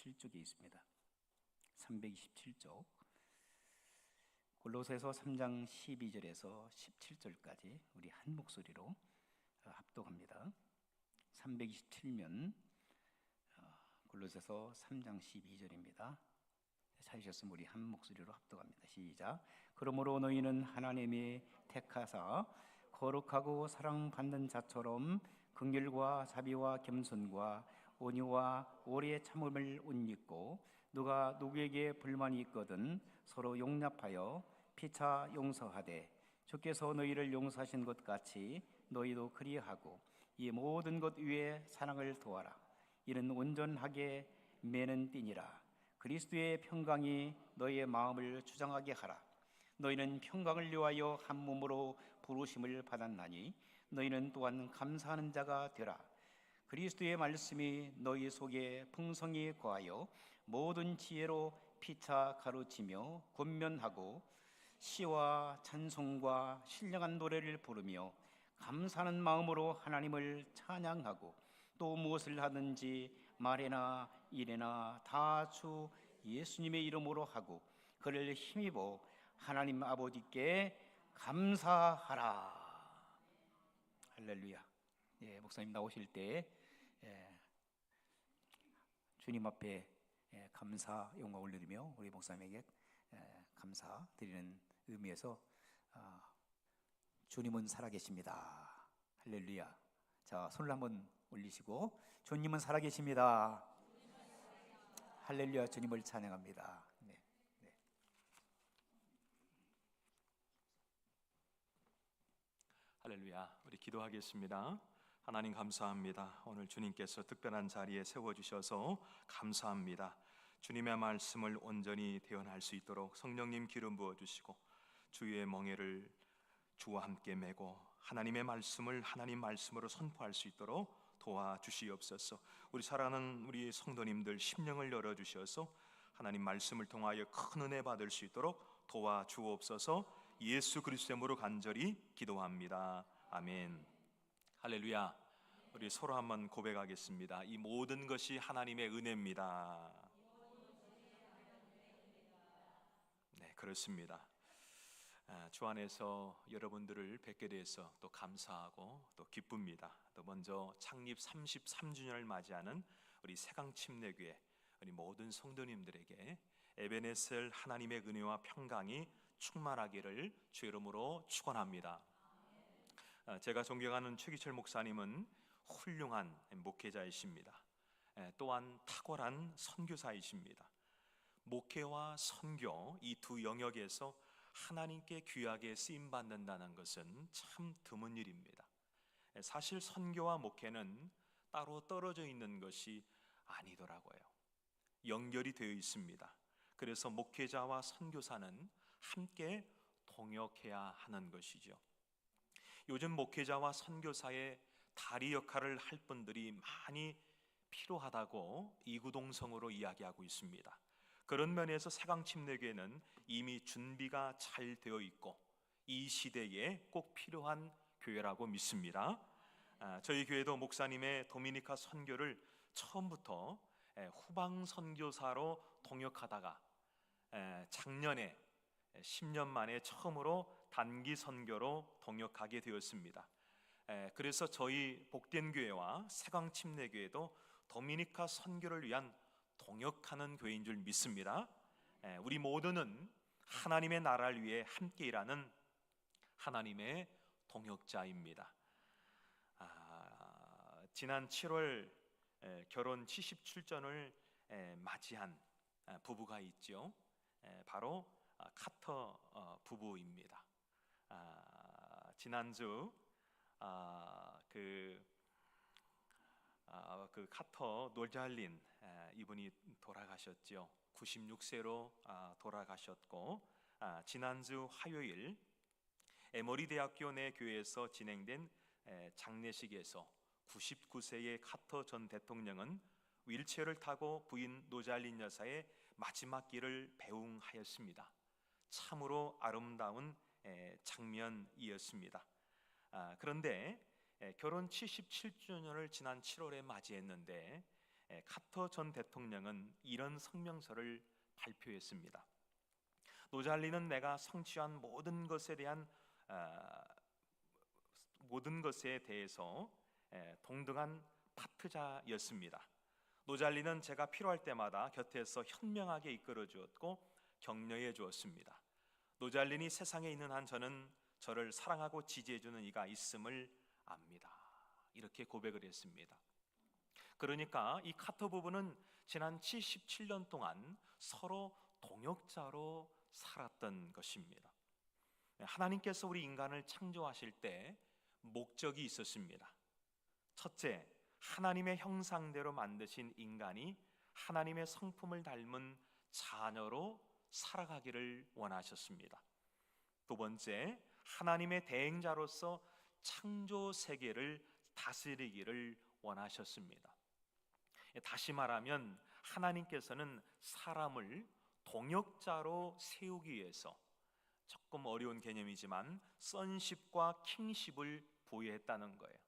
327쪽에 있습니다. 327쪽. 골로새서 3장 12절에서 17절까지 우리 한 목소리로 합독합니다. 327면 골로새서 3장 12절입니다. 찾으셨으면 우리 한 목소리로 합독합니다. 시작. 그러므로 너희는 하나님이 택하사 거룩하고 사랑받는 자처럼 긍휼과 자비와 겸손과 온유와 오래 참음을 옷 입고 누가 누구에게 불만이 있거든 서로 용납하여 피차 용서하되 주께서 너희를 용서하신 것 같이 너희도 그리하고 이 모든 것 위에 사랑을 도하라. 이는 온전하게 매는 띠니라. 그리스도의 평강이 너희의 마음을 주장하게 하라. 너희는 평강을 위하여 한 몸으로 부르심을 받았나니 너희는 또한 감사하는 자가 되라. 그리스도의 말씀이 너희 속에 풍성히 거하여 모든 지혜로 피차 가르치며 권면하고 시와 찬송과 신령한 노래를 부르며 감사하는 마음으로 하나님을 찬양하고 또 무엇을 하든지 말에나 일에나 다 주 예수님의 이름으로 하고 그를 힘입어 하나님 아버지께 감사하라. 할렐루야. 목사님 나오실 때 주님 앞에 감사 영광 올리며 우리 목사님에게 감사드리는 의미에서 주님은 살아계십니다. 할렐루야. 자, 손을 한번 올리시고 주님은 살아계십니다. 할렐루야. 주님을 찬양합니다. 네. 할렐루야. 우리 기도하겠습니다. 하나님 감사합니다. 오늘 주님께서 특별한 자리에 세워주셔서 감사합니다. 주님의 말씀을 온전히 대언할 수 있도록 성령님 기름 부어주시고 주의 멍에를 주와 함께 메고 하나님의 말씀을 하나님 말씀으로 선포할 수 있도록 도와주시옵소서. 우리 사랑하는 우리 성도님들 심령을 열어주셔서 하나님 말씀을 통하여 큰 은혜 받을 수 있도록 도와주옵소서. 예수 그리스도의 이름으로 간절히 기도합니다. 아멘. 할렐루야. 우리 서로 한번 고백하겠습니다. 이 모든 것이 하나님의 은혜입니다. 네, 그렇습니다. 주 안에서 여러분들을 뵙게 돼서 또 감사하고 또 기쁩니다. 또 먼저 창립 33주년을 맞이하는 우리 세강침례교회 우리 모든 성도님들에게 에베네셀 하나님의 은혜와 평강이 충만하기를 주 이름으로 축원합니다. 제가 존경하는 최기철 목사님은 훌륭한 목회자이십니다. 또한 탁월한 선교사이십니다. 목회와 선교 이 두 영역에서 하나님께 귀하게 쓰임 받는다는 것은 참 드문 일입니다. 사실 선교와 목회는 따로 떨어져 있는 것이 아니더라고요. 연결이 되어 있습니다. 그래서 목회자와 선교사는 함께 동역해야 하는 것이죠. 요즘 목회자와 선교사의 다리 역할을 할 분들이 많이 필요하다고 이구동성으로 이야기하고 있습니다. 그런 면에서 세강침례교회는 이미 준비가 잘 되어 있고 이 시대에 꼭 필요한 교회라고 믿습니다. 저희 교회도 목사님의 도미니카 선교를 처음부터 후방 선교사로 동역하다가 작년에 10년 만에 처음으로 단기 선교로 동역하게 되었습니다. 그래서 저희 복된 교회와 세강침례교회도 도미니카 선교를 위한 동역하는 교회인 줄 믿습니다. 우리 모두는 하나님의 나라를 위해 함께 일하는 하나님의 동역자입니다. 지난 7월 결혼 77전을 맞이한 부부가 있죠. 바로 카터 부부입니다. 지난주 그 카터 노잘린 이분이 돌아가셨죠. 96세로 돌아가셨고 지난주 화요일 에머리 대학교 내 교회에서 진행된 장례식에서 99세의 카터 전 대통령은 휠체어를 타고 부인 노잘린 여사의 마지막 길을 배웅하였습니다. 참으로 아름다운 장면이었습니다. 그런데 결혼 77주년을 지난 7월에 맞이했는데 카터 전 대통령은 이런 성명서를 발표했습니다. 노잘리는 내가 성취한 모든 것에 대해서 동등한 파트자였습니다. 노잘리는 제가 필요할 때마다 곁에서 현명하게 이끌어 주었고 격려해 주었습니다. 노잘리니 세상에 있는 한 저는 저를 사랑하고 지지해 주는 이가 있음을 압니다. 이렇게 고백을 했습니다. 그러니까 이 카터 부부는 지난 77년 동안 서로 동역자로 살았던 것입니다. 하나님께서 우리 인간을 창조하실 때 목적이 있었습니다. 첫째, 하나님의 형상대로 만드신 인간이 하나님의 성품을 닮은 자녀로 살아가기를 원하셨습니다. 두 번째, 하나님의 대행자로서 창조 세계를 다스리기를 원하셨습니다. 다시 말하면 하나님께서는 사람을 동역자로 세우기 위해서, 조금 어려운 개념이지만 sonship과 kingship을 부여했다는 거예요.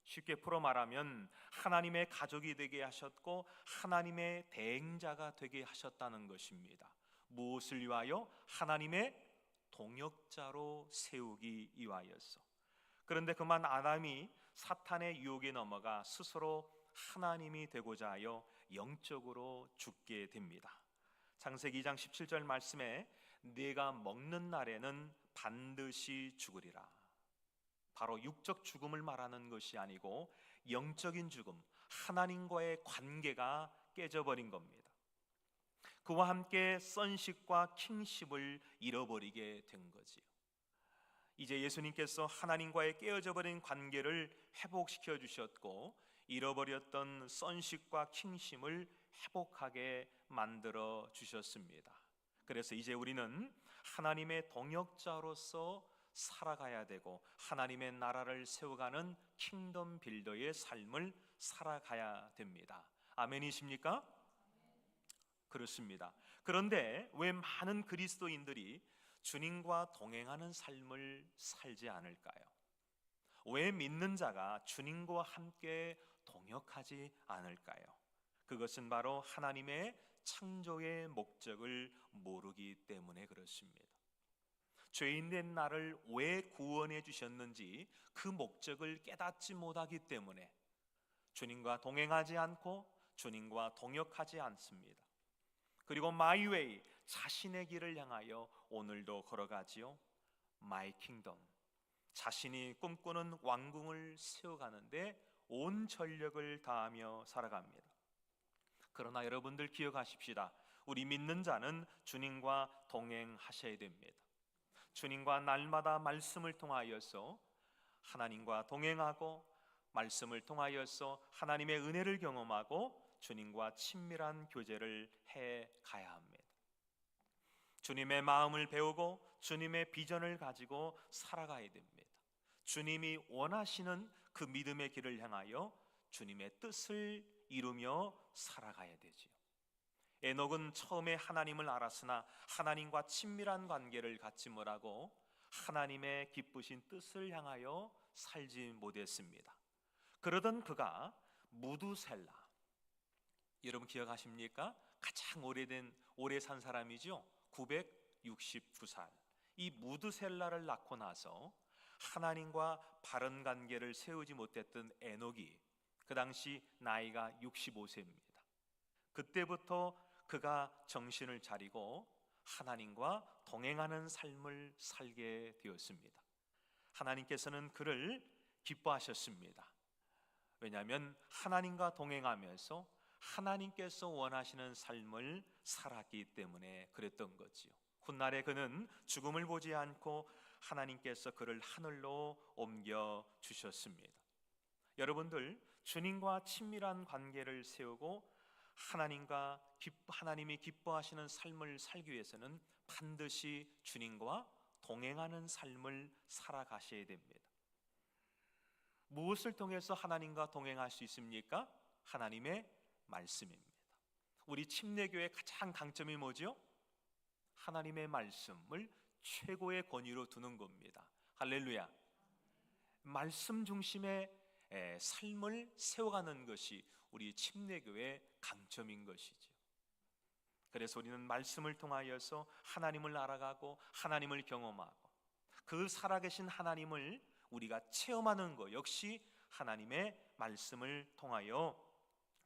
쉽게 풀어 말하면 하나님의 가족이 되게 하셨고 하나님의 대행자가 되게 하셨다는 것입니다. 무엇을 위하여? 하나님의 동역자로 세우기 위하여서. 그런데 그만 아담이 사탄의 유혹에 넘어가 스스로 하나님이 되고자 하여 영적으로 죽게 됩니다. 창세기 2장 17절 말씀에 네가 먹는 날에는 반드시 죽으리라. 바로 육적 죽음을 말하는 것이 아니고 영적인 죽음, 하나님과의 관계가 깨져버린 겁니다. 그와 함께 sonship과 kingship을 잃어버리게 된 거지요. 이제 예수님께서 하나님과의 깨어져 버린 관계를 회복시켜 주셨고 잃어버렸던 sonship과 kingship을 회복하게 만들어 주셨습니다. 그래서 이제 우리는 하나님의 동역자로서 살아가야 되고 하나님의 나라를 세워가는 킹덤 빌더의 삶을 살아가야 됩니다. 아멘이십니까? 그렇습니다. 그런데 왜 많은 그리스도인들이 주님과 동행하는 삶을 살지 않을까요? 왜 믿는 자가 주님과 함께 동역하지 않을까요? 그것은 바로 하나님의 창조의 목적을 모르기 때문에 그렇습니다. 죄인된 나를 왜 구원해 주셨는지 그 목적을 깨닫지 못하기 때문에 주님과 동행하지 않고 주님과 동역하지 않습니다. 그리고 my way, 자신의 길을 향하여 오늘도 걸어가지요. my kingdom, 자신이 꿈꾸는 왕궁을 세워가는데 온 전력을 다하며 살아갑니다. 그러나 여러분들 기억하십시다. 우리 믿는 자는 주님과 동행하셔야 됩니다. 주님과 날마다 말씀을 통하여서 하나님과 동행하고 말씀을 통하여서 하나님의 은혜를 경험하고 주님과 친밀한 교제를 해 가야 합니다. 주님의 마음을 배우고 주님의 비전을 가지고 살아가야 됩니다. 주님이 원하시는 그 믿음의 길을 향하여 주님의 뜻을 이루며 살아가야 되지요. 에녹은 처음에 하나님을 알았으나 하나님과 친밀한 관계를 갖지 못하고 하나님의 기쁘신 뜻을 향하여 살지 못했습니다. 그러던 그가 무두셀라, 여러분 기억하십니까? 가장 오래 산 사람이죠. 969살. 이 무두셀라를 낳고 나서 하나님과 바른 관계를 세우지 못했던 에녹이 그 당시 나이가 65세입니다. 그때부터 그가 정신을 차리고 하나님과 동행하는 삶을 살게 되었습니다. 하나님께서는 그를 기뻐하셨습니다. 왜냐하면 하나님과 동행하면서 하나님께서 원하시는 삶을 살았기 때문에 그랬던 거지요. 훗날에 그는 죽음을 보지 않고 하나님께서 그를 하늘로 옮겨 주셨습니다. 여러분들, 주님과 친밀한 관계를 세우고 하나님이 기뻐하시는 삶을 살기 위해서는 반드시 주님과 동행하는 삶을 살아가셔야 됩니다. 무엇을 통해서 하나님과 동행할 수 있습니까? 하나님의 말씀입니다. 우리 침례교의 가장 강점이 뭐죠? 하나님의 말씀을 최고의 권위로 두는 겁니다. 할렐루야. 말씀 중심의 삶을 세워가는 것이 우리 침례교의 강점인 것이죠. 그래서 우리는 말씀을 통하여서 하나님을 알아가고 하나님을 경험하고 그 살아계신 하나님을 우리가 체험하는 것 역시 하나님의 말씀을 통하여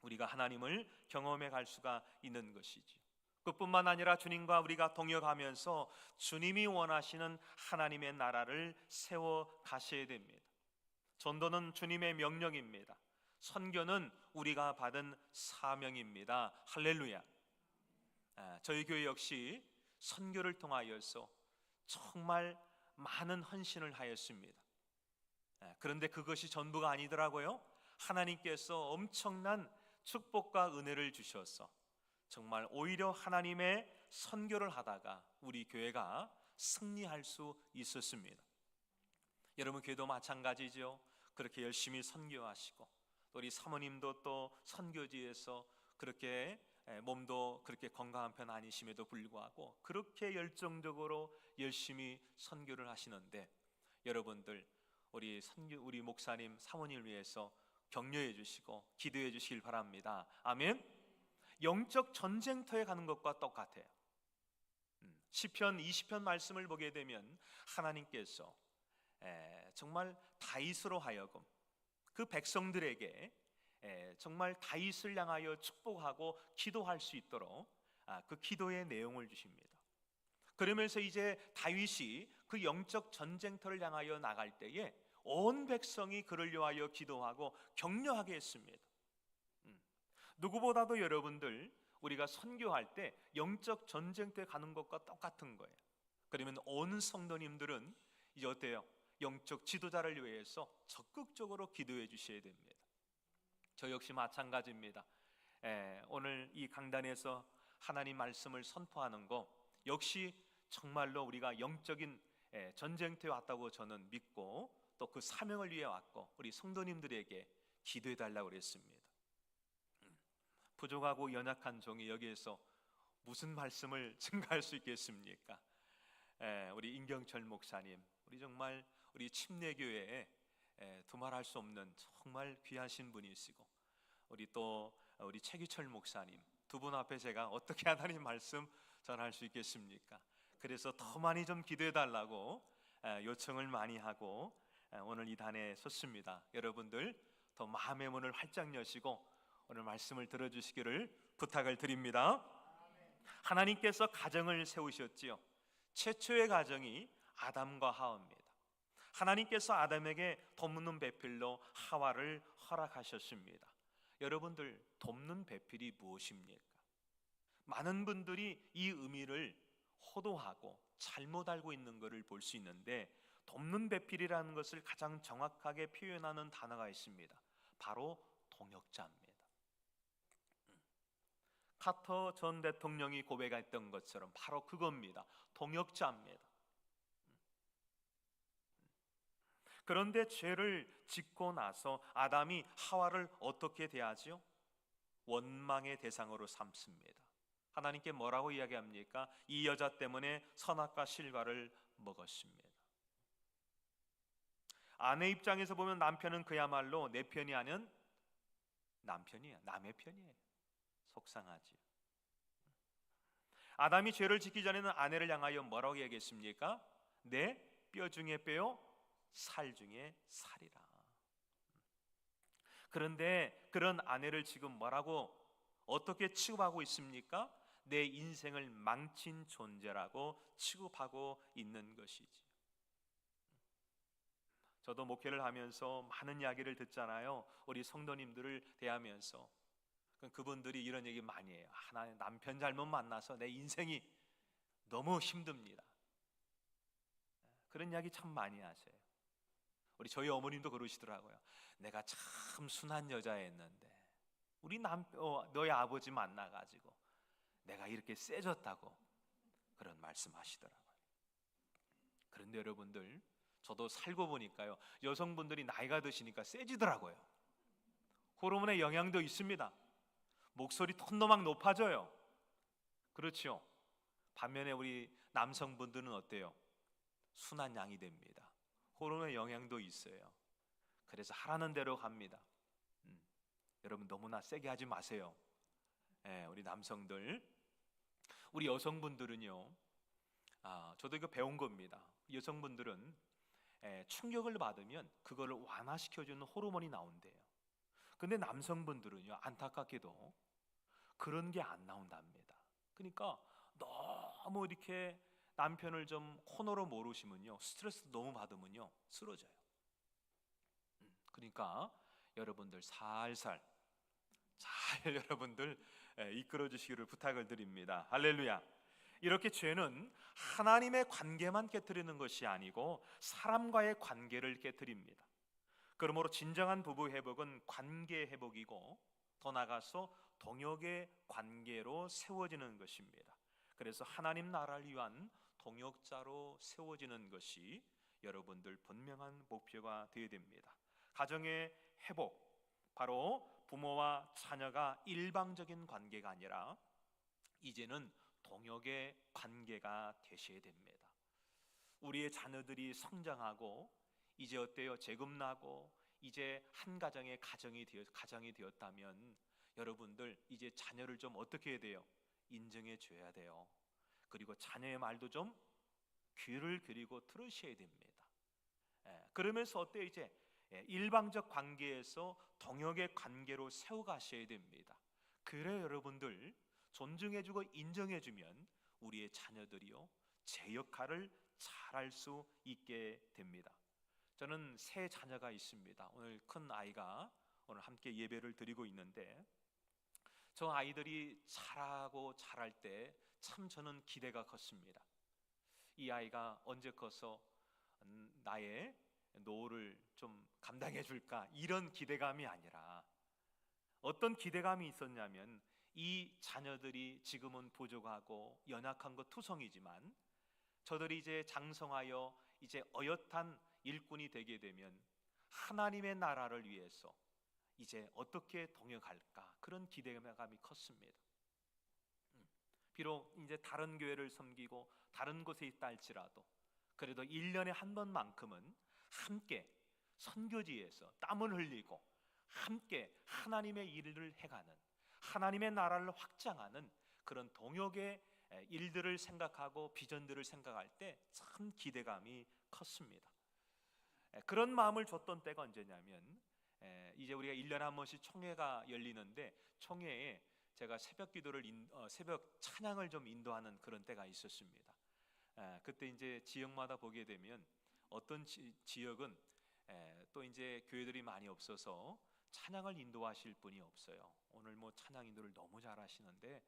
우리가 하나님을 경험해 갈 수가 있는 것이죠. 그뿐만 아니라 주님과 우리가 동역하면서 주님이 원하시는 하나님의 나라를 세워 가셔야 됩니다. 전도는 주님의 명령입니다. 선교는 우리가 받은 사명입니다. 할렐루야. 저희 교회 역시 선교를 통하여서 정말 많은 헌신을 하였습니다. 그런데 그것이 전부가 아니더라고요. 하나님께서 엄청난 축복과 은혜를 주셔서 정말 오히려 하나님의 선교를 하다가 우리 교회가 승리할 수 있었습니다. 여러분 교회도 마찬가지죠. 그렇게 열심히 선교하시고 우리 사모님도 또 선교지에서 그렇게 몸도 그렇게 건강한 편 아니심에도 불구하고 그렇게 열정적으로 열심히 선교를 하시는데 여러분들 우리 목사님 사모님을 위해서 격려해 주시고 기도해 주시길 바랍니다. 아멘. 영적 전쟁터에 가는 것과 똑같아요. 시편 20편 말씀을 보게 되면 하나님께서 정말 다윗으로 하여금 그 백성들에게 정말 다윗을 향하여 축복하고 기도할 수 있도록 그 기도의 내용을 주십니다. 그러면서 이제 다윗이 그 영적 전쟁터를 향하여 나갈 때에 온 백성이 그를 위하여 기도하고 격려하게 했습니다. 누구보다도 여러분들 우리가 선교할 때 영적 전쟁터에 가는 것과 똑같은 거예요. 그러면 온 성도님들은 이제 어때요? 영적 지도자를 위해서 적극적으로 기도해 주셔야 됩니다. 저 역시 마찬가지입니다. 오늘 이 강단에서 하나님 말씀을 선포하는 거 역시 정말로 우리가 영적인 전쟁터에 왔다고 저는 믿고 또 그 사명을 위해 왔고 우리 성도님들에게 기도해 달라고 그랬습니다. 부족하고 연약한 종이 여기에서 무슨 말씀을 증가할 수 있겠습니까? 우리 임경철 목사님, 우리 정말 우리 침례교회에 두말할 수 없는 정말 귀하신 분이시고 우리 최규철 목사님 두 분 앞에 제가 어떻게 하나님 말씀 전할 수 있겠습니까? 그래서 더 많이 좀 기도해 달라고 요청을 많이 하고 오늘 이 단에 섰습니다. 여러분들 더 마음의 문을 활짝 여시고 오늘 말씀을 들어주시기를 부탁을 드립니다. 하나님께서 가정을 세우셨지요. 최초의 가정이 아담과 하와입니다. 하나님께서 아담에게 돕는 배필로 하와를 허락하셨습니다. 여러분들 돕는 배필이 무엇입니까? 많은 분들이 이 의미를 호도하고 잘못 알고 있는 것을 볼 수 있는데 돕는 배필이라는 것을 가장 정확하게 표현하는 단어가 있습니다. 바로 동역자입니다. 카터 전 대통령이 고백했던 것처럼 바로 그겁니다. 동역자입니다. 그런데 죄를 짓고 나서 아담이 하와를 어떻게 대하지요? 원망의 대상으로 삼습니다. 하나님께 뭐라고 이야기합니까? 이 여자 때문에 선악과 실과를 먹었습니다. 아내 입장에서 보면 남편은 그야말로 내 편이 아닌 남편이에요. 남의 편이에요. 속상하지. 아담이 죄를 짓기 전에는 아내를 향하여 뭐라고 얘기했습니까? 내 뼈 중에 뼈요, 살 중에 살이라. 그런데 그런 아내를 지금 뭐라고 어떻게 취급하고 있습니까? 내 인생을 망친 존재라고 취급하고 있는 것이지. 저도 목회를 하면서 많은 이야기를 듣잖아요. 우리 성도님들을 대하면서 그분들이 이런 얘기 많이 해요. 나 남편 잘못 만나서 내 인생이 너무 힘듭니다. 그런 이야기 참 많이 하세요. 우리 저희 어머님도 그러시더라고요. 내가 참 순한 여자였는데 우리 너희 아버지 만나가지고 내가 이렇게 세졌다고 그런 말씀하시더라고요. 그런데 여러분들 저도 살고 보니까요, 여성분들이 나이가 드시니까 세지더라고요. 호르몬의 영향도 있습니다. 목소리 톤도 막 높아져요. 그렇죠. 반면에 우리 남성분들은 어때요? 순한 양이 됩니다. 호르몬의 영향도 있어요. 그래서 하라는 대로 갑니다. 여러분 너무나 세게 하지 마세요. 우리 남성들, 우리 여성분들은요, 저도 이거 배운 겁니다. 여성분들은 충격을 받으면 그거를 완화시켜주는 호르몬이 나온대요. 근데 남성분들은요, 안타깝게도 그런 게 안 나온답니다. 그러니까 너무 이렇게 남편을 좀 코너로 몰으시면요, 스트레스 너무 받으면요 쓰러져요. 그러니까 여러분들 살살 잘 여러분들 이끌어 주시기를 부탁을 드립니다. 할렐루야. 이렇게 죄는 하나님의 관계만 깨뜨리는 것이 아니고 사람과의 관계를 깨뜨립니다. 그러므로 진정한 부부 회복은 관계 회복이고 더 나아가서 동역의 관계로 세워지는 것입니다. 그래서 하나님 나라를 위한 동역자로 세워지는 것이 여러분들 분명한 목표가 되어야 됩니다. 가정의 회복, 바로 부모와 자녀가 일방적인 관계가 아니라 이제는 동역의 관계가 되셔야 됩니다. 우리의 자녀들이 성장하고 이제 어때요? 재금나고 이제 한 가정의 가정이 되었다면 여러분들 이제 자녀를 좀 어떻게 해야 돼요? 인정해 줘야 돼요. 그리고 자녀의 말도 좀 귀를 기울이고 들으셔야 됩니다. 그러면서 어때요? 이제 일방적 관계에서 동역의 관계로 세워가셔야 됩니다. 그래 여러분들 존중해주고 인정해주면 우리의 자녀들이요 제 역할을 잘할 수 있게 됩니다. 저는 세 자녀가 있습니다. 오늘 큰 아이가 오늘 함께 예배를 드리고 있는데 저 아이들이 자랄 때 참 저는 기대가 컸습니다. 이 아이가 언제 커서 나의 노후를 좀 감당해 줄까 이런 기대감이 아니라 어떤 기대감이 있었냐면 이 자녀들이 지금은 부족하고 연약한 것 투성이지만 저들이 이제 장성하여 이제 어엿한 일꾼이 되게 되면 하나님의 나라를 위해서 이제 어떻게 동역할까 그런 기대감이 컸습니다. 비록 이제 다른 교회를 섬기고 다른 곳에 있다 할지라도 그래도 1년에 한 번만큼은 함께 선교지에서 땀을 흘리고 함께 하나님의 일을 해가는 하나님의 나라를 확장하는 그런 동역의 일들을 생각하고 비전들을 생각할 때 참 기대감이 컸습니다. 그런 마음을 줬던 때가 언제냐면 이제 우리가 1년에 한 번씩 총회가 열리는데 총회에 제가 새벽 찬양을 좀 인도하는 그런 때가 있었습니다. 그때 이제 지역마다 보게 되면 어떤 지역은 또 이제 교회들이 많이 없어서 찬양을 인도하실 분이 없어요. 오늘 뭐 찬양 인도를 너무 잘하시는데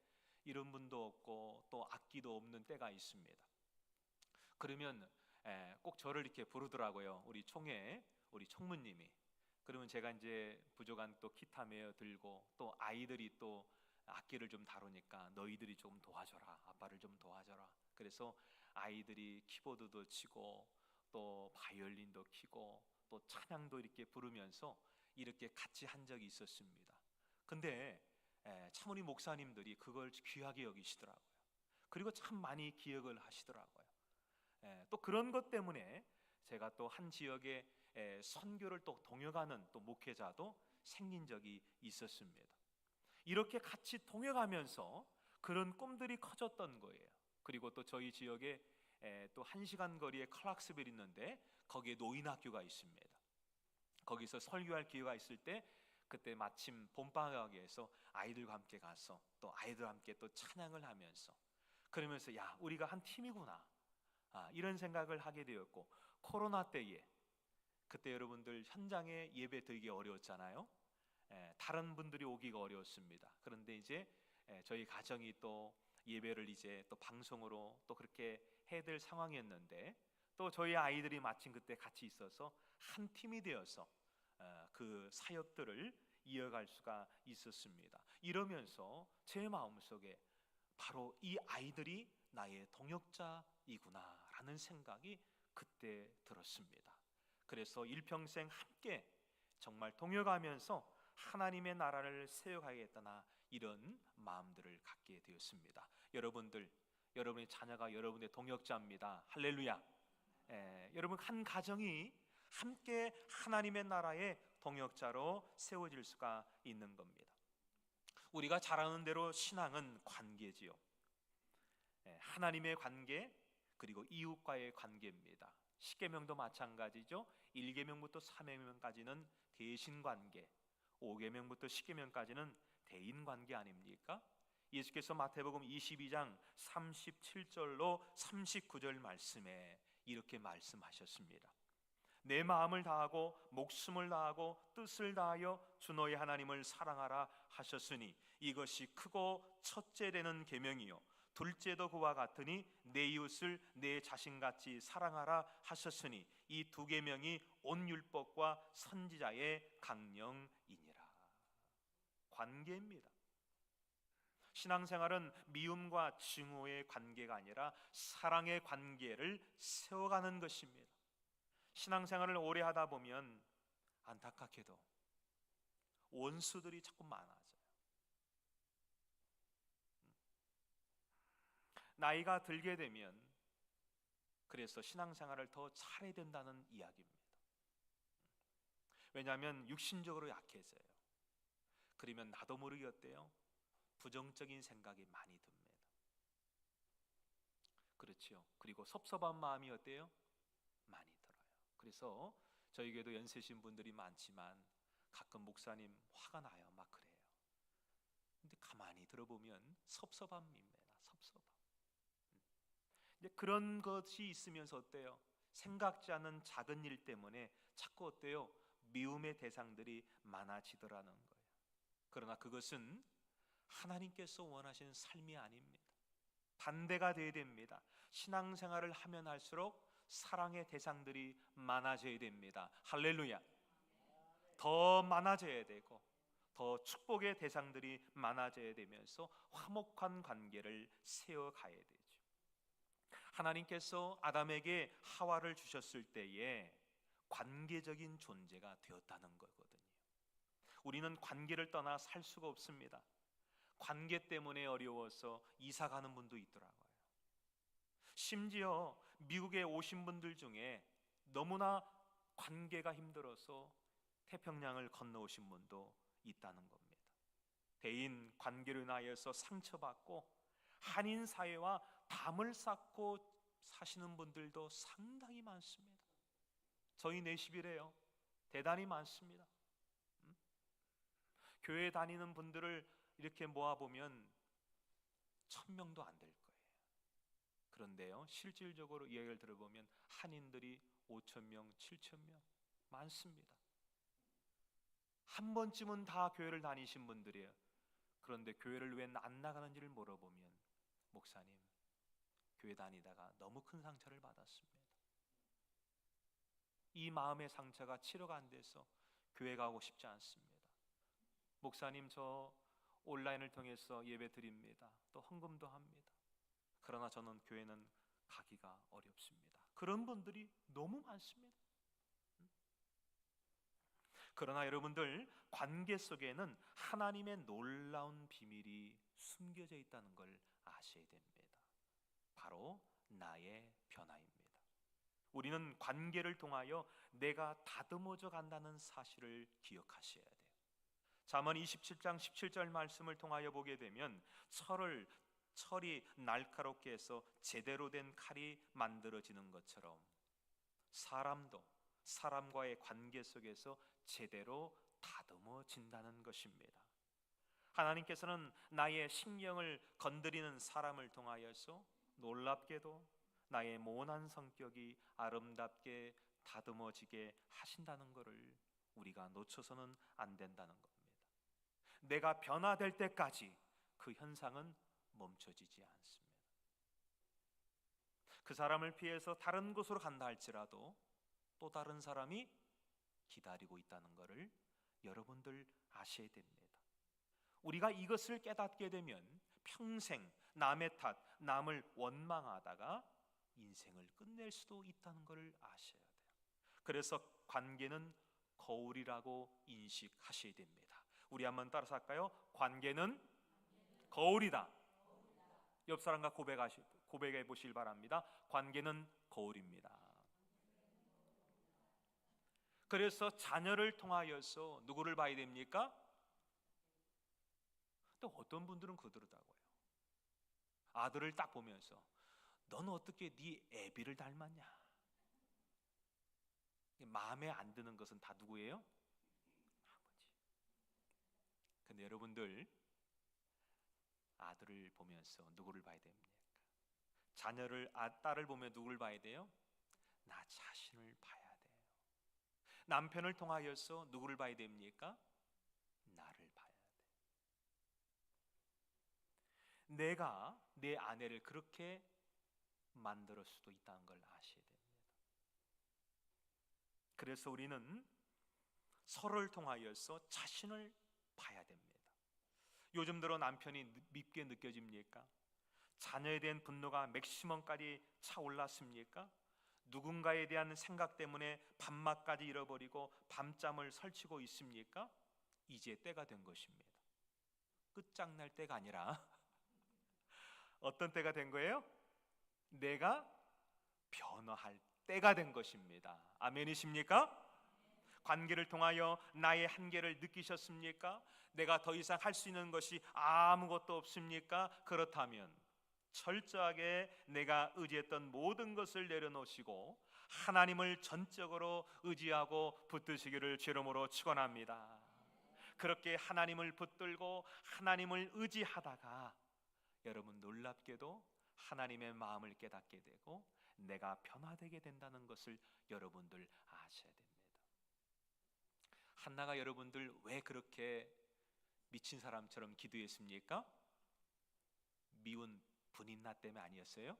이런 분도 없고 또 악기도 없는 때가 있습니다. 그러면 꼭 저를 이렇게 부르더라고요. 우리 총회 우리 총무님이. 그러면 제가 이제 부족한 또 기타 메어 들고 또 아이들이 또 악기를 좀 다루니까 너희들이 좀 도와줘라, 아빠를 좀 도와줘라. 그래서 아이들이 키보드도 치고 또 바이올린도 키고 또 찬양도 이렇게 부르면서 이렇게 같이 한 적이 있었습니다. 근데 참 우리 목사님들이 그걸 귀하게 여기시더라고요. 그리고 참 많이 기억을 하시더라고요. 또 그런 것 때문에 제가 또 한 지역에 선교를 또 동역하는 또 목회자도 생긴 적이 있었습니다. 이렇게 같이 동역하면서 그런 꿈들이 커졌던 거예요. 그리고 또 저희 지역에 또 1시간 거리에 클락스빌이 있는데 거기에 노인학교가 있습니다. 거기서 설교할 기회가 있을 때 그때 마침 봄방학에서 아이들과 함께 가서 또 아이들과 함께 또 찬양을 하면서 그러면서 야 우리가 한 팀이구나 이런 생각을 하게 되었고 코로나 때에 그때 여러분들 현장에 예배 드리기 어려웠잖아요. 다른 분들이 오기가 어려웠습니다. 그런데 이제 저희 가정이 또 예배를 이제 또 방송으로 또 그렇게 해야 될 상황이었는데 또 저희 아이들이 마침 그때 같이 있어서 한 팀이 되어서 그 사역들을 이어갈 수가 있었습니다. 이러면서 제 마음속에 바로 이 아이들이 나의 동역자이구나라는 생각이 그때 들었습니다. 그래서 일평생 함께 정말 동역하면서 하나님의 나라를 세워가야겠다나 이런 마음들을 갖게 되었습니다. 여러분의 자녀가 여러분의 동역자입니다. 할렐루야. 여러분 한 가정이 함께 하나님의 나라의 동역자로 세워질 수가 있는 겁니다. 우리가 잘 아는 대로 신앙은 관계지요. 하나님의 관계, 그리고 이웃과의 관계입니다. 십계명도 마찬가지죠. 1계명부터 3계명까지는 대신 관계, 5계명부터 10계명까지는 대인 관계 아닙니까? 예수께서 마태복음 22장 37절로 39절 말씀에 이렇게 말씀하셨습니다. 내 마음을 다하고 목숨을 다하고 뜻을 다하여 주 너의 하나님을 사랑하라 하셨으니 이것이 크고 첫째 되는 계명이요 둘째도 그와 같으니 내 이웃을 내 자신같이 사랑하라 하셨으니 이 두 계명이 온 율법과 선지자의 강령이니라. 관계입니다. 신앙생활은 미움과 증오의 관계가 아니라 사랑의 관계를 세워가는 것입니다. 신앙생활을 오래 하다 보면 안타깝게도 원수들이 자꾸 많아져요. 나이가 들게 되면 그래서 신앙생활을 더 잘해야 된다는 이야기입니다. 왜냐하면 육신적으로 약해져요. 그러면 나도 모르게 어때요? 부정적인 생각이 많이 듭니다. 그렇지요. 그리고 섭섭한 마음이 어때요? 많이 들어요. 그래서 저에게도 연세신 분들이 많지만 가끔 목사님 화가 나요. 막 그래요. 근데 가만히 들어보면 섭섭함입니다. 섭섭함. 이제 그런 것이 있으면서 어때요? 생각지 않은 작은 일 때문에 자꾸 어때요? 미움의 대상들이 많아지더라는 거예요. 그러나 그것은 하나님께서 원하시는 삶이 아닙니다. 반대가 되어야 됩니다. 신앙생활을 하면 할수록 사랑의 대상들이 많아져야 됩니다. 할렐루야. 더 많아져야 되고 더 축복의 대상들이 많아져야 되면서 화목한 관계를 세워가야 되죠. 하나님께서 아담에게 하와를 주셨을 때에 관계적인 존재가 되었다는 거거든요. 우리는 관계를 떠나 살 수가 없습니다. 관계 때문에 어려워서 이사 가는 분도 있더라고요. 심지어 미국에 오신 분들 중에 너무나 관계가 힘들어서 태평양을 건너오신 분도 있다는 겁니다. 대인 관계로 인하여서 상처받고 한인 사회와 담을 쌓고 사시는 분들도 상당히 많습니다. 저희 내십이래요. 대단히 많습니다. 교회 다니는 분들을 이렇게 모아보면 1000명도 안 될 거예요. 그런데요, 실질적으로 이야기를 들어보면 한인들이 5000명, 7000명 많습니다. 한 번쯤은 다 교회를 다니신 분들이에요. 그런데 교회를 왜 안 나가는지를 물어보면 목사님, 교회 다니다가 너무 큰 상처를 받았습니다. 이 마음의 상처가 치료가 안 돼서 교회 가고 싶지 않습니다. 목사님, 저 온라인을 통해서 예배 드립니다. 또 헌금도 합니다. 그러나 저는 교회는 가기가 어렵습니다. 그런 분들이 너무 많습니다. 그러나 여러분들, 관계 속에는 하나님의 놀라운 비밀이 숨겨져 있다는 걸 아셔야 됩니다. 바로 나의 변화입니다. 우리는 관계를 통하여 내가 다듬어져 간다는 사실을 기억하셔야 돼요. 잠언 27장 17절 말씀을 통하여 보게 되면 철이 날카롭게 해서 제대로 된 칼이 만들어지는 것처럼 사람도 사람과의 관계 속에서 제대로 다듬어진다는 것입니다. 하나님께서는 나의 신경을 건드리는 사람을 통하여서 놀랍게도 나의 모난 성격이 아름답게 다듬어지게 하신다는 것을 우리가 놓쳐서는 안 된다는 겁니다. 내가 변화될 때까지 그 현상은 멈춰지지 않습니다. 그 사람을 피해서 다른 곳으로 간다 할지라도 또 다른 사람이 기다리고 있다는 것을 여러분들 아셔야 됩니다. 우리가 이것을 깨닫게 되면 평생 남의 탓, 남을 원망하다가 인생을 끝낼 수도 있다는 것을 아셔야 돼요. 그래서 관계는 거울이라고 인식하셔야 됩니다. 우리 한번 따라서 할까요? 관계는 거울이다. 옆 사람과 고백해 보시길 바랍니다. 관계는 거울입니다. 그래서 자녀를 통하여서 누구를 봐야 됩니까? 또 어떤 분들은 그러더라고요. 아들을 딱 보면서 넌 어떻게 네 애비를 닮았냐? 마음에 안 드는 것은 다 누구예요? 아버지. 근데 여러분들, 아들을 보면서 누구를 봐야 됩니까? 자녀를, 딸을 보면 누구를 봐야 돼요? 나 자신을 봐야 돼요. 남편을 통하여서 누구를 봐야 됩니까? 나를 봐야 돼요. 내가 내 아내를 그렇게 만들 수도 있다는 걸 아셔야 됩니다. 그래서 우리는 서로를 통하여서 자신을 봐야 됩니다. 요즘 들어 남편이 밉게 느껴집니까? 자녀에 대한 분노가 맥시멈까지 차올랐습니까? 누군가에 대한 생각 때문에 밤낮까지 잃어버리고 밤잠을 설치고 있습니까? 이제 때가 된 것입니다. 끝장날 때가 아니라 어떤 때가 된 거예요? 내가 변화할 때가 된 것입니다. 아멘이십니까? 관계를 통하여 나의 한계를 느끼셨습니까? 내가 더 이상 할 수 있는 것이 아무것도 없습니까? 그렇다면 철저하게 내가 의지했던 모든 것을 내려놓으시고 하나님을 전적으로 의지하고 붙드시기를 주름으로 축원합니다. 그렇게 하나님을 붙들고 하나님을 의지하다가 여러분 놀랍게도 하나님의 마음을 깨닫게 되고 내가 변화되게 된다는 것을 여러분들 아셔야 됩니다. 한나가 여러분들 왜 그렇게 미친 사람처럼 기도했습니까? 미운 분인나 때문에 아니었어요?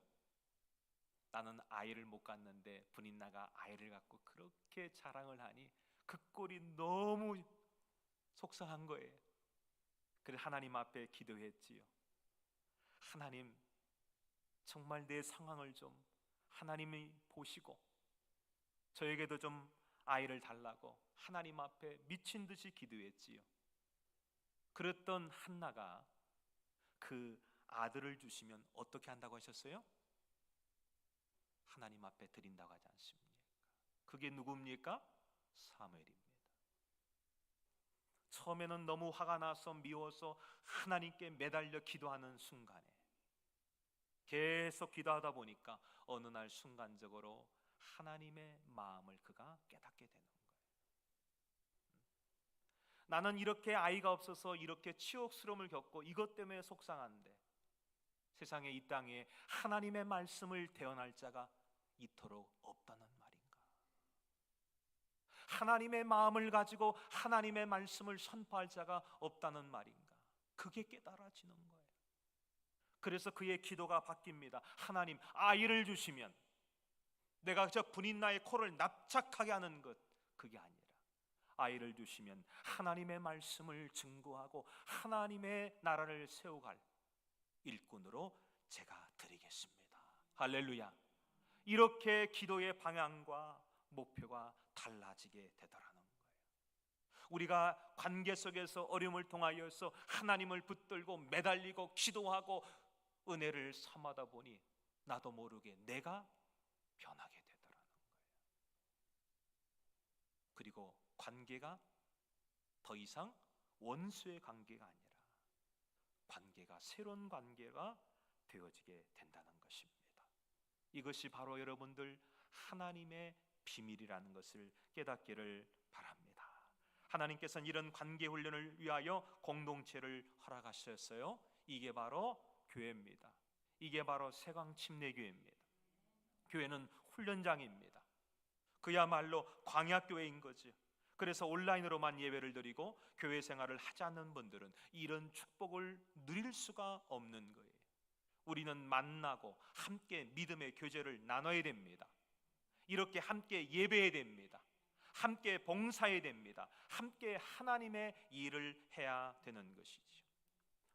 나는 아이를 못 갖는데 분인나가 아이를 갖고 그렇게 자랑을 하니 그 꼴이 너무 속상한 거예요. 그래서 하나님 앞에 기도했지요. 하나님, 정말 내 상황을 좀 하나님이 보시고 저에게도 좀 아이를 달라고 하나님 앞에 미친 듯이 기도했지요. 그랬던 한나가 그 아들을 주시면 어떻게 한다고 하셨어요? 하나님 앞에 드린다고 하지 않습니까? 그게 누굽니까? 사무엘입니다. 처음에는 너무 화가 나서 미워서 하나님께 매달려 기도하는 순간에 계속 기도하다 보니까 어느 날 순간적으로 하나님의 마음을 그가 깨닫게 되는 거예요. 나는 이렇게 아이가 없어서 이렇게 치욕스러움을 겪고 이것 때문에 속상한데 세상에 이 땅에 하나님의 말씀을 대언할 자가 이토록 없다는 말인가? 하나님의 마음을 가지고 하나님의 말씀을 선포할 자가 없다는 말인가? 그게 깨달아지는 거예요. 그래서 그의 기도가 바뀝니다. 하나님, 아이를 주시면 내가 저 분인나의 코를 납작하게 하는 것, 그게 아니라 아이를 주시면 하나님의 말씀을 증거하고 하나님의 나라를 세워갈 일꾼으로 제가 드리겠습니다. 할렐루야. 이렇게 기도의 방향과 목표가 달라지게 되더라는 거예요. 우리가 관계 속에서 어려움을 통하여서 하나님을 붙들고 매달리고 기도하고 은혜를 삼하다 보니 나도 모르게 내가 변하게 되더라는 거예요. 그리고 관계가 더 이상 원수의 관계가 아니라 관계가 새로운 관계가 되어지게 된다는 것입니다. 이것이 바로 여러분들 하나님의 비밀이라는 것을 깨닫기를 바랍니다. 하나님께서는 이런 관계 훈련을 위하여 공동체를 허락하셨어요. 이게 바로 교회입니다. 이게 바로 세광침례교회입니다. 교회는 훈련장입니다. 그야말로 광야교회인 거죠. 그래서 온라인으로만 예배를 드리고 교회 생활을 하지 않는 분들은 이런 축복을 누릴 수가 없는 거예요. 우리는 만나고 함께 믿음의 교제를 나눠야 됩니다. 이렇게 함께 예배해야 됩니다. 함께 봉사해야 됩니다. 함께 하나님의 일을 해야 되는 것이죠.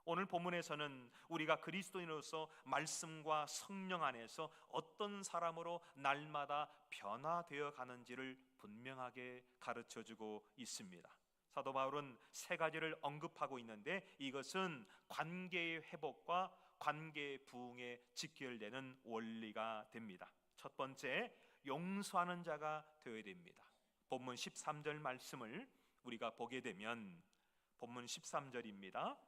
오늘 본문에서는 우리가 그리스도인으로서 말씀과 성령 안에서 어떤 사람으로 날마다 변화되어 가는지를 분명하게 가르쳐주고 있습니다. 사도 바울은 세 가지를 언급하고 있는데 이것은 관계의 회복과 관계의 부흥에 직결되는 원리가 됩니다. 첫 번째, 용서하는 자가 되어야 됩니다. 본문 13절 말씀을 우리가 보게 되면 본문 13절입니다.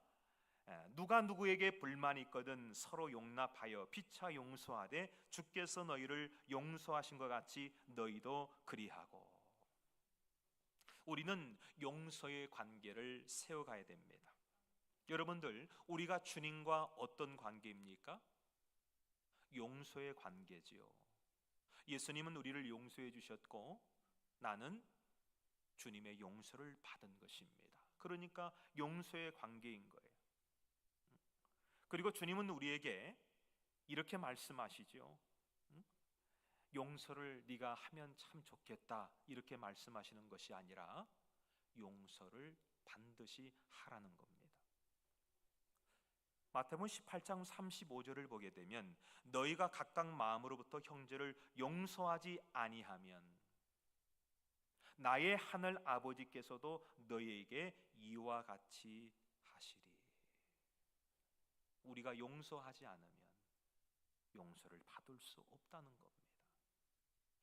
누가 누구에게 불만이 있거든 서로 용납하여 피차 용서하되 주께서 너희를 용서하신 것 같이 너희도 그리하고. 우리는 용서의 관계를 세워가야 됩니다. 여러분들, 우리가 주님과 어떤 관계입니까? 용서의 관계지요. 예수님은 우리를 용서해 주셨고 나는 주님의 용서를 받은 것입니다. 그러니까 용서의 관계인 거예요. 그리고 주님은 우리에게 이렇게 말씀하시죠. 용서를 네가 하면 참 좋겠다 이렇게 말씀하시는 것이 아니라 용서를 반드시 하라는 겁니다. 마태복음 18장 35절을 보게 되면 너희가 각각 마음으로부터 형제를 용서하지 아니하면 나의 하늘 아버지께서도 너희에게 이와 같이 하시리. 우리가 용서하지 않으면 용서를 받을 수 없다는 겁니다.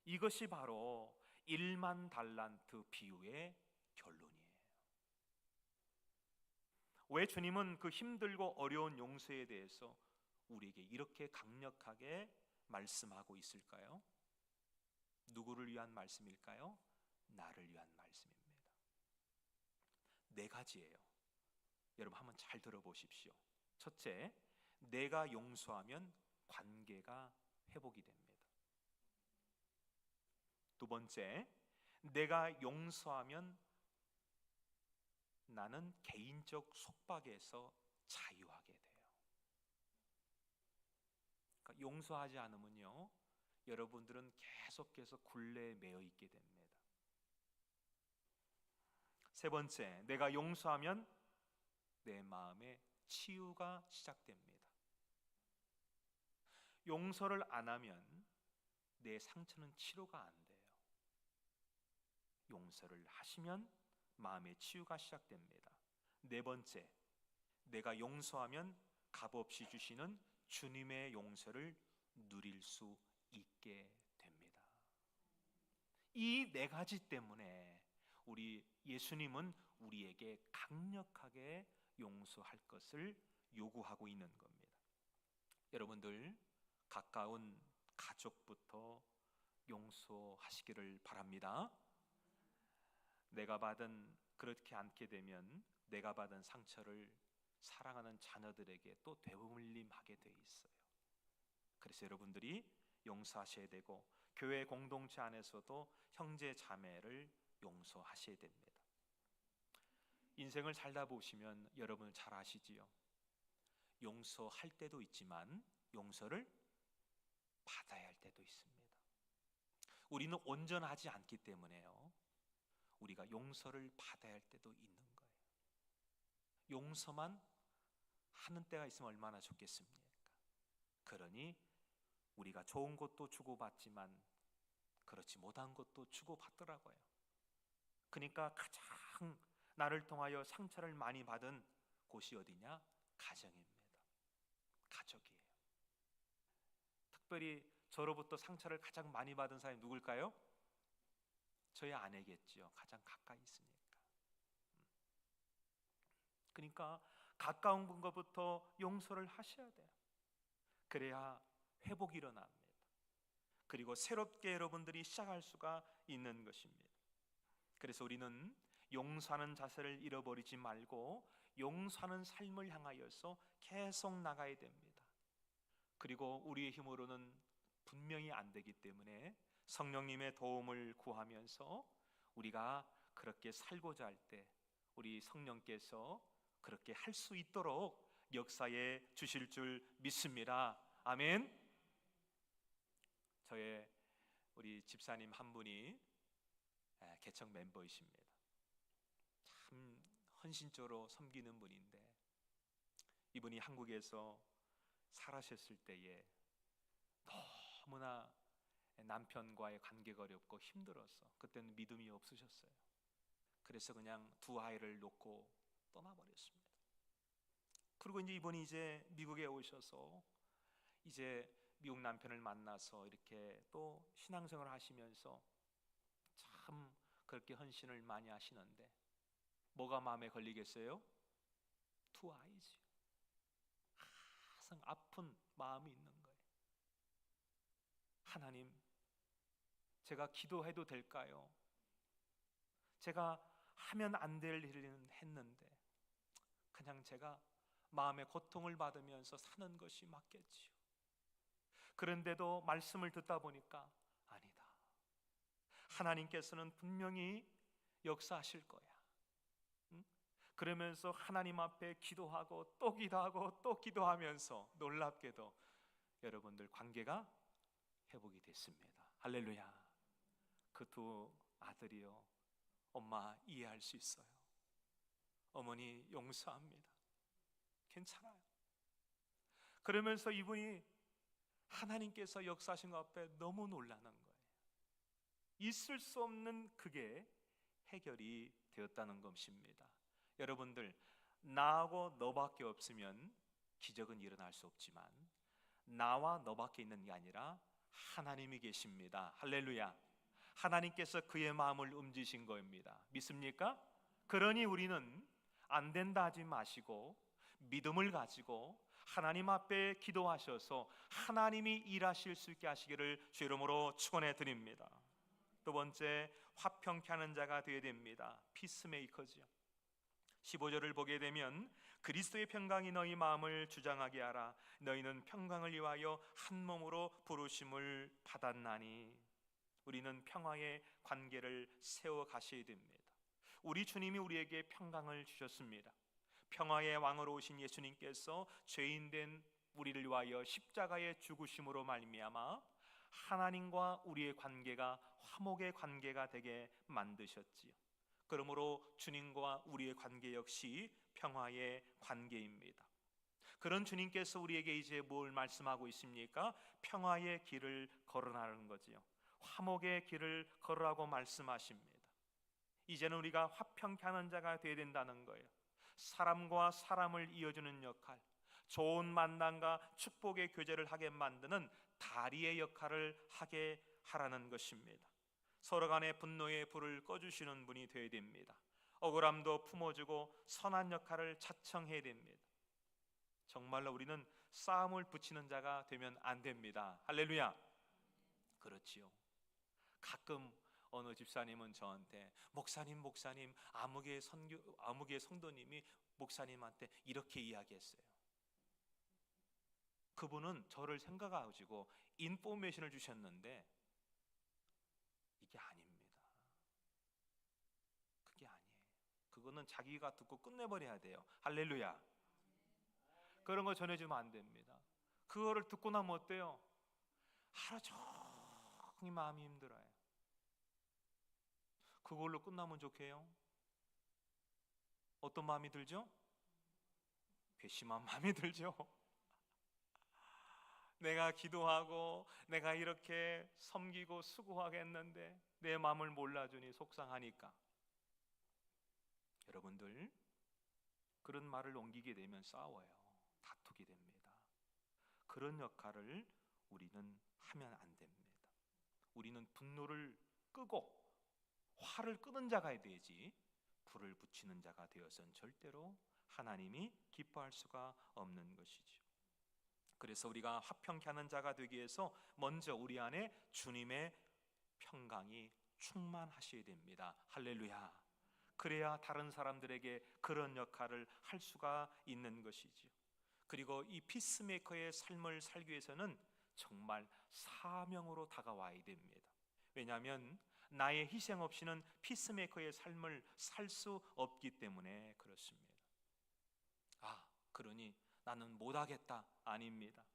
이것이 바로 1만 달란트 비유의 결론이에요. 왜 주님은 그 힘들고 어려운 용서에 대해서 우리에게 이렇게 강력하게 말씀하고 있을까요? 누구를 위한 말씀일까요? 나를 위한 말씀입니다. 4가지예요. 여러분 한번 잘 들어보십시오. 첫째, 내가 용서하면 관계가 회복이 됩니다. 두 번째, 내가 용서하면 나는 개인적 속박에서 자유하게 돼요. 그러니까 용서하지 않으면요, 여러분들은 계속해서 굴레에 매여 있게 됩니다. 세 번째, 내가 용서하면 내 마음에 치유가 시작됩니다. 용서를 안 하면 내 상처는 치료가 안 돼요. 용서를 하시면 마음의 치유가 시작됩니다. 네 번째, 내가 용서하면 값없이 주시는 주님의 용서를 누릴 수 있게 됩니다. 이 4가지 때문에 우리 예수님은 우리에게 강력하게 용서할 것을 요구하고 있는 겁니다. 여러분들, 가까운 가족부터 용서하시기를 바랍니다. 내가 받은, 그렇게 않게 되면 내가 받은 상처를 사랑하는 자녀들에게 또 되물림하게 돼 있어요. 그래서 여러분들이 용서하셔야 되고, 교회 공동체 안에서도 형제 자매를 용서하셔야 됩니다. 인생을 살다 보시면 여러분 잘 아시지요? 용서할 때도 있지만 용서를 받아야 할 때도 있습니다. 우리는 온전하지 않기 때문에요, 우리가 용서를 받아야 할 때도 있는 거예요. 용서만 하는 때가 있으면 얼마나 좋겠습니까? 그러니 우리가 좋은 것도 주고받지만 그렇지 못한 것도 주고받더라고요. 그러니까 가장 나를 통하여 상처를 많이 받은 곳이 어디냐? 가정입니다. 가족이에요. 특별히 저로부터 상처를 가장 많이 받은 사람이 누굴까요? 저희 아내겠지요. 가장 가까이 있으니까. 그러니까 가까운 분과부터 용서를 하셔야 돼요. 그래야 회복이 일어납니다. 그리고 새롭게 여러분들이 시작할 수가 있는 것입니다. 그래서 우리는 용서하는 자세를 잃어버리지 말고 용서하는 삶을 향하여서 계속 나가야 됩니다. 그리고 우리의 힘으로는 분명히 안 되기 때문에 성령님의 도움을 구하면서 우리가 그렇게 살고자 할 때 우리 성령께서 그렇게 할 수 있도록 역사해 주실 줄 믿습니다. 아멘. 저의 우리 집사님 한 분이 개척 멤버이십니다. 참 헌신적으로 섬기는 분인데, 이분이 한국에서 살아셨을 때에 너무나 남편과의 관계가 어렵고 힘들어서 그때는 믿음이 없으셨어요. 그래서 그냥 2 아이를 놓고 떠나버렸습니다. 그리고 이분이 이제 미국에 오셔서 이제 미국 남편을 만나서 이렇게 또 신앙생활을 하시면서 참 그렇게 헌신을 많이 하시는데 뭐가 마음에 걸리겠어요? 두 아이지. 항상 아픈 마음이 있는 거예요. 하나님, 제가 기도해도 될까요? 제가 하면 안 될 일은 했는데 그냥 제가 마음의 고통을 받으면서 사는 것이 맞겠지요. 그런데도 말씀을 듣다 보니까 아니다. 하나님께서는 분명히 역사하실 거야. 응? 그러면서 하나님 앞에 기도하고 또 기도하고 또 기도하면서 놀랍게도 여러분들 관계가 회복이 됐습니다. 할렐루야. 그 두 아들이요, 엄마 이해할 수 있어요. 어머니 용서합니다. 괜찮아요. 그러면서 이분이 하나님께서 역사하신 것 앞에 너무 놀라는 거예요. 있을 수 없는 그게 해결이 되었다는 것입니다. 여러분들, 나하고 너밖에 없으면 기적은 일어날 수 없지만 나와 너밖에 있는 게 아니라 하나님이 계십니다. 할렐루야. 하나님께서 그의 마음을 움직이신 겁니다. 믿습니까? 그러니 우리는 안 된다 하지 마시고 믿음을 가지고 하나님 앞에 기도하셔서 하나님이 일하실 수 있게 하시기를 주 이름으로 축원해 드립니다. 두 번째, 화평케 하는 자가 되어야 됩니다. 피스메이커지요. 15절을 보게 되면 그리스도의 평강이 너희 마음을 주장하게 하라. 너희는 평강을 위하여 한 몸으로 부르심을 받았나니. 우리는 평화의 관계를 세워 가셔야 됩니다. 우리 주님이 우리에게 평강을 주셨습니다. 평화의 왕으로 오신 예수님께서 죄인된 우리를 위하여 십자가의 죽으심으로 말미암아 하나님과 우리의 관계가 화목의 관계가 되게 만드셨지요. 그러므로 주님과 우리의 관계 역시 평화의 관계입니다. 그런 주님께서 우리에게 이제 뭘 말씀하고 있습니까? 평화의 길을 걸어나가는 거지요. 화목의 길을 걸으라고 말씀하십니다. 이제는 우리가 화평케 하는 자가 되어야 된다는 거예요. 사람과 사람을 이어주는 역할, 좋은 만남과 축복의 교제를 하게 만드는 다리의 역할을 하게 하라는 것입니다. 서로 간의 분노의 불을 꺼주시는 분이 되어야 됩니다. 억울함도 품어주고 선한 역할을 자청해야 됩니다. 정말로 우리는 싸움을 붙이는 자가 되면 안 됩니다. 할렐루야. 그렇지요. 가끔 어느 집사님은 저한테 목사님 아무개 성도님이 목사님한테 이렇게 이야기했어요. 그분은 저를 생각하시고 인포메이션을 주셨는데 이게 아닙니다. 그게 아니에요. 그거는 자기가 듣고 끝내버려야 돼요. 할렐루야. 그런 거 전해주면 안 됩니다. 그거를 듣고 나면 어때요? 하루 종일 마음이 힘들어요. 그걸로 끝나면 좋게요? 어떤 마음이 들죠? 괘씸한 마음이 들죠. 내가 기도하고 내가 이렇게 섬기고 수고하겠는데 내 마음을 몰라주니 속상하니까. 여러분들, 그런 말을 옮기게 되면 싸워요. 다투게 됩니다. 그런 역할을 우리는 하면 안 됩니다. 우리는 분노를 끄고 화를 끄는 자가 되지 불을 붙이는 자가 되어서는 절대로 하나님이 기뻐할 수가 없는 것이죠. 그래서 우리가 화평케 하는 자가 되기 위해서 먼저 우리 안에 주님의 평강이 충만하셔야 됩니다. 할렐루야. 그래야 다른 사람들에게 그런 역할을 할 수가 있는 것이죠. 그리고 이 피스메이커의 삶을 살기 위해서는 정말 사명으로 다가와야 됩니다. 왜냐하면 나의 희생 없이는 피스메이커의 삶을 살 수 없기 때문에 그렇습니다. 그러니 나는 못하겠다. 아닙니다.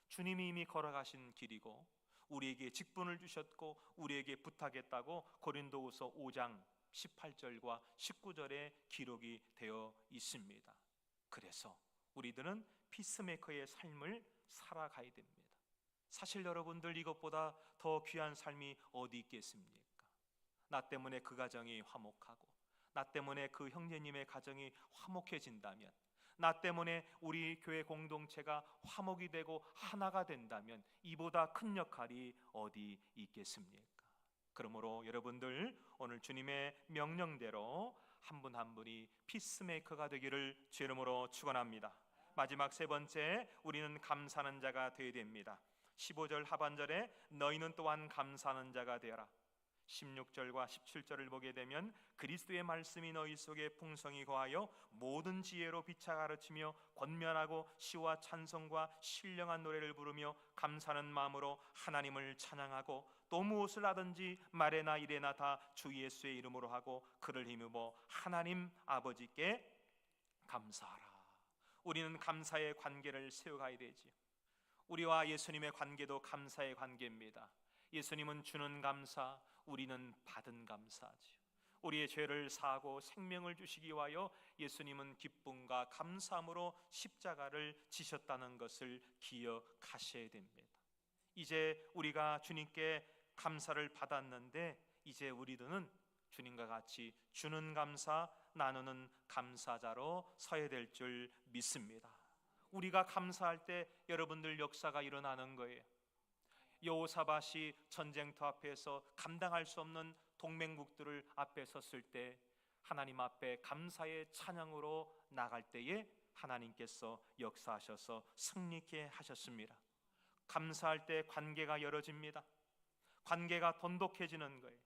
주님이 이미 걸어가신 길이고 우리에게 직분을 주셨고 우리에게 부탁했다고 고린도후서 5장 18절과 19절에 기록이 되어 있습니다. 그래서 우리들은 피스메이커의 삶을 살아가야 됩니다. 사실 여러분들, 이것보다 더 귀한 삶이 어디 있겠습니까? 나 때문에 그 가정이 화목하고 나 때문에 그 형제님의 가정이 화목해진다면, 나 때문에 우리 교회 공동체가 화목이 되고 하나가 된다면 이보다 큰 역할이 어디 있겠습니까? 그러므로 여러분들 오늘 주님의 명령대로 한 분 한 분이 피스메이커가 되기를 주 이름으로 축원합니다. 마지막 세 번째, 우리는 감사하는 자가 되어야 됩니다. 15절 하반절에 너희는 또한 감사하는 자가 되어라. 16절과 17절을 보게 되면 그리스도의 말씀이 너희 속에 풍성히 거하여 모든 지혜로 비차 가르치며 권면하고 시와 찬송과 신령한 노래를 부르며 감사하는 마음으로 하나님을 찬양하고 또 무엇을 하든지 말에나 일에나 다 주 예수의 이름으로 하고 그를 힘입어 하나님 아버지께 감사하라. 우리는 감사의 관계를 세워가야 되지요. 우리와 예수님의 관계도 감사의 관계입니다. 예수님은 주는 감사, 우리는 받은 감사지요. 우리의 죄를 사하고 생명을 주시기 위하여 예수님은 기쁨과 감사함으로 십자가를 지셨다는 것을 기억하셔야 됩니다. 이제 우리가 주님께 감사를 받았는데 이제 우리들은 주님과 같이 주는 감사, 나누는 감사자로 서야 될 줄 믿습니다. 우리가 감사할 때 여러분들 역사가 일어나는 거예요. 여호사밧이 전쟁터 앞에서 감당할 수 없는 동맹국들을 앞에 섰을 때 하나님 앞에 감사의 찬양으로 나갈 때에 하나님께서 역사하셔서 승리케 하셨습니다. 감사할 때 관계가 열어집니다. 관계가 돈독해지는 거예요.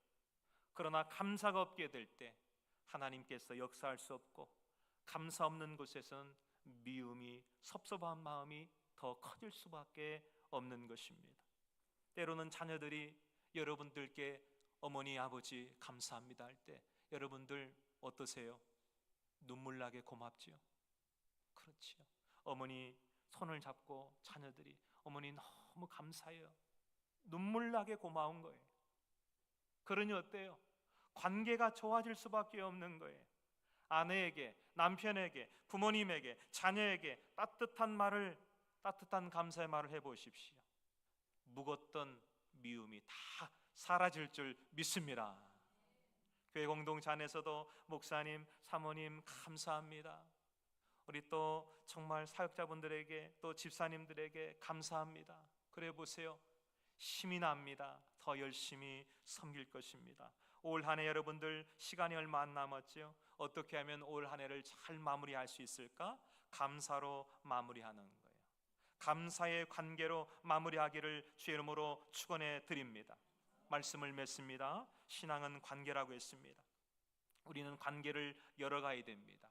그러나 감사가 없게 될 때 하나님께서 역사할 수 없고 감사 없는 곳에서는 미움이, 섭섭한 마음이 더 커질 수밖에 없는 것입니다. 때로는 자녀들이 여러분들께 어머니, 아버지 감사합니다 할 때 여러분들 어떠세요? 눈물 나게 고맙지요? 그렇지요. 어머니 손을 잡고 자녀들이 어머니 너무 감사해요. 눈물 나게 고마운 거예요. 그러니 어때요? 관계가 좋아질 수밖에 없는 거예요. 아내에게, 남편에게, 부모님에게, 자녀에게 따뜻한 감사의 말을 해보십시오. 묵었던 미움이 다 사라질 줄 믿습니다. 교회 공동체 안에서도 목사님, 사모님 감사합니다. 우리 또 정말 사역자분들에게 또 집사님들에게 감사합니다. 그래 보세요. 힘이 납니다. 더 열심히 섬길 것입니다. 올 한 해 여러분들 시간이 얼마 안 남았죠? 어떻게 하면 올 한 해를 잘 마무리할 수 있을까? 감사로 마무리하는 거예요. 감사의 관계로 마무리하기를 주의 이름으로 축원해 드립니다. 말씀을 맺습니다. 신앙은 관계라고 했습니다. 우리는 관계를 열어가야 됩니다.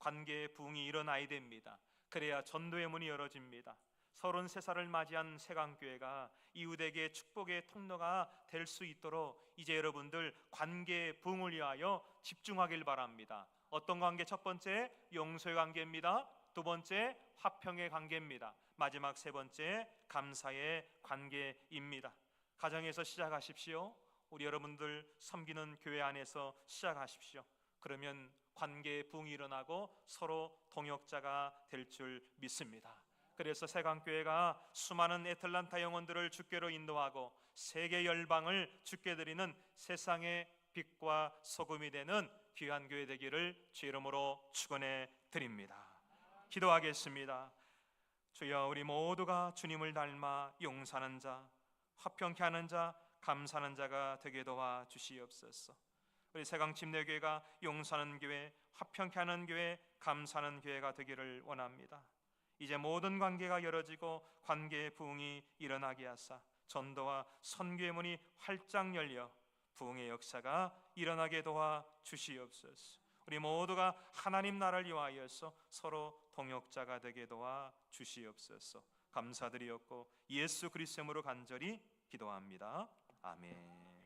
관계의 부흥이 일어나야 됩니다. 그래야 전도의 문이 열어집니다. 33살을 맞이한 세강교회가 이웃에게 축복의 통로가 될 수 있도록 이제 여러분들 관계의 부흥을 위하여 집중하길 바랍니다. 어떤 관계? 첫 번째 용서의 관계입니다. 두 번째 화평의 관계입니다. 마지막 세 번째 감사의 관계입니다. 가정에서 시작하십시오. 우리 여러분들 섬기는 교회 안에서 시작하십시오. 그러면 관계의 부흥이 일어나고 서로 동역자가 될 줄 믿습니다. 그래서 세강교회가 수많은 애틀란타 영혼들을 주께로 인도하고 세계 열방을 주께 드리는 세상의 빛과 소금이 되는 귀한 교회 되기를 주 이름으로 축원해 드립니다. 기도하겠습니다. 주여, 우리 모두가 주님을 닮아 용서하는 자, 화평케 하는 자, 감사하는 자가 되게 도와 주시옵소서. 우리 세강침례교회가 용서하는 교회, 화평케 하는 교회, 감사하는 교회가 되기를 원합니다. 이제 모든 관계가 열어지고 관계의 부흥이 일어나게 하사 전도와 선교의 문이 활짝 열려 부흥의 역사가 일어나게 도와 주시옵소서. 우리 모두가 하나님 나라를 위하여서 서로 동역자가 되게 도와 주시옵소서. 감사드리옵고 예수 그리스도의 이름으로 간절히 기도합니다. 아멘.